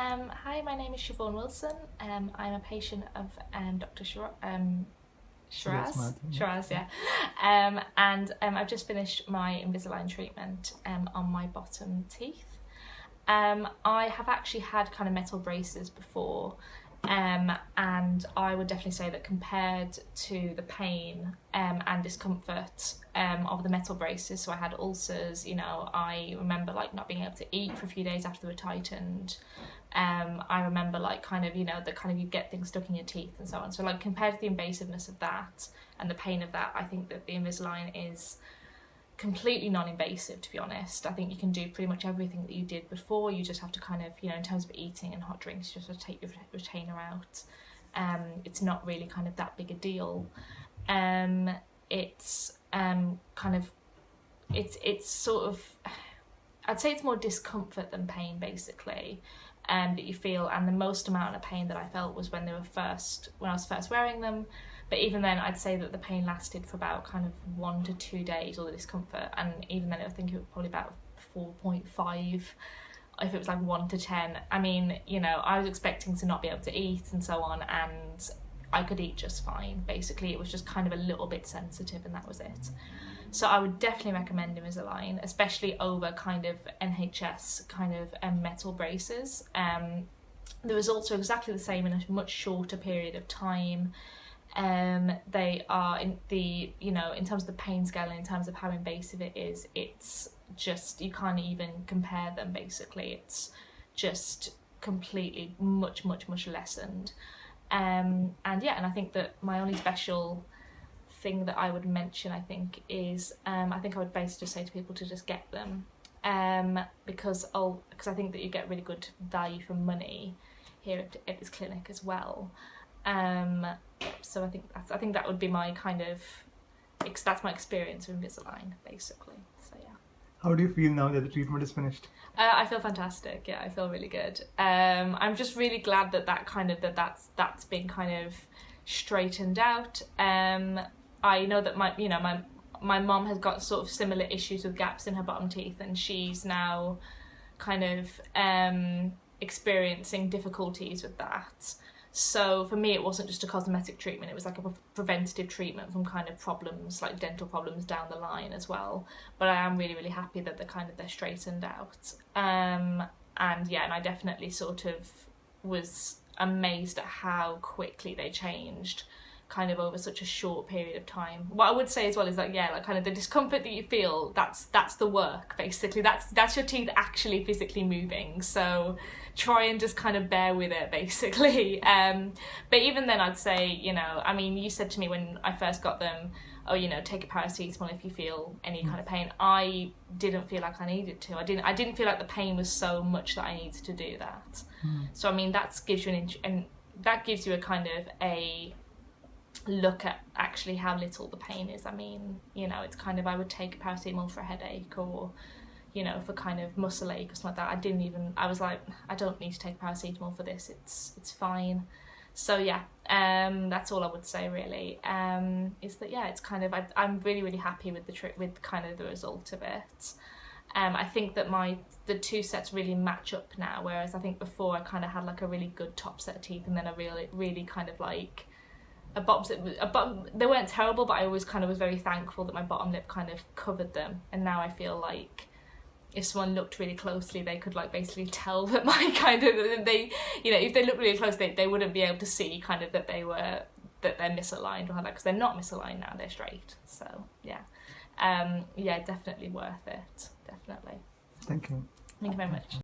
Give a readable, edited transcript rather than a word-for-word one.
Hi, my name is Siobhan Wilson. I'm a patient of Dr. Shiraz, yeah. And I've just finished my Invisalign treatment on my bottom teeth. I have actually had kind of metal braces before, and I would definitely say that compared to the pain and discomfort of the metal braces, so I had ulcers, you know, I remember like not being able to eat for a few days after they were tightened. I remember like kind of, you know, the kind of you get things stuck in your teeth and so on. So like compared to the invasiveness of that and the pain of that, I think that the Invisalign is completely non-invasive, to be honest. I think you can do pretty much everything that you did before. You just have to kind of, you know, in terms of eating and hot drinks, you just have to take your retainer out. It's not really kind of that big a deal. It's kind of, it's sort of, I'd say it's more discomfort than pain, basically, that you feel. And the most amount of pain that I felt was when I was first wearing them. But even then, I'd say that the pain lasted for about kind of 1 to 2 days, or the discomfort. And even then, I think it was probably about 4.5 if it was like 1 to 10. I mean, you know, I was expecting to not be able to eat and so on, and I could eat just fine. Basically, it was just kind of a little bit sensitive, and that was it. So I would definitely recommend Invisalign, especially over kind of NHS kind of metal braces. The results are exactly the same in a much shorter period of time. They are in the, you know, in terms of the pain scale and in terms of how invasive it is, it's just, you can't even compare them. Basically, it's just completely much lessened. And yeah, and I think that my only special thing that I would mention, I think, is I think I would basically just say to people to just get them, because I think that you get really good value for money here at this clinic as well. So I think that would be my kind of, that's my experience with Invisalign, basically. So yeah. How do you feel now that the treatment is finished? I feel fantastic. Yeah, I feel really good. I'm just really glad that that's been kind of straightened out. I know that my mom has got sort of similar issues with gaps in her bottom teeth, and she's now kind of experiencing difficulties with that. So for me, it wasn't just a cosmetic treatment, it was like a preventative treatment from kind of problems, like dental problems down the line as well. But I am really happy that they're straightened out. And yeah, and I definitely sort of was amazed at how quickly they changed kind of over such a short period of time. What I would say as well is that, yeah, like kind of the discomfort that you feel, that's the work, basically. That's your teeth actually physically moving. So try and just kind of bear with it, basically. But even then, I'd say, you know, I mean, you said to me when I first got them, oh, you know, take a paracetamol if you feel any kind of pain. I didn't feel like I needed to. I didn't feel like the pain was so much that I needed to do that. So I mean, that gives you a kind of a look at actually how little the pain is. I mean, you know, it's kind of, I would take a paracetamol for a headache, or, you know, for kind of muscle ache or something like that. I was like, I don't need to take paracetamol for this, it's fine. So yeah, that's all I would say really, is that, yeah, it's kind of, I'm really happy with with kind of the result of it. I think that the two sets really match up now, whereas I think before I kind of had like a really good top set of teeth and then a really kind of like a bottom, they weren't terrible, but I always kind of was very thankful that my bottom lip kind of covered them. And now I feel like if someone looked really closely, they could like basically tell that my kind of, you know, if they looked really close, they wouldn't be able to see kind of that they're misaligned or like, because they're not misaligned now, they're straight. So yeah, yeah, definitely worth it, definitely. Thank you. Thank you very much.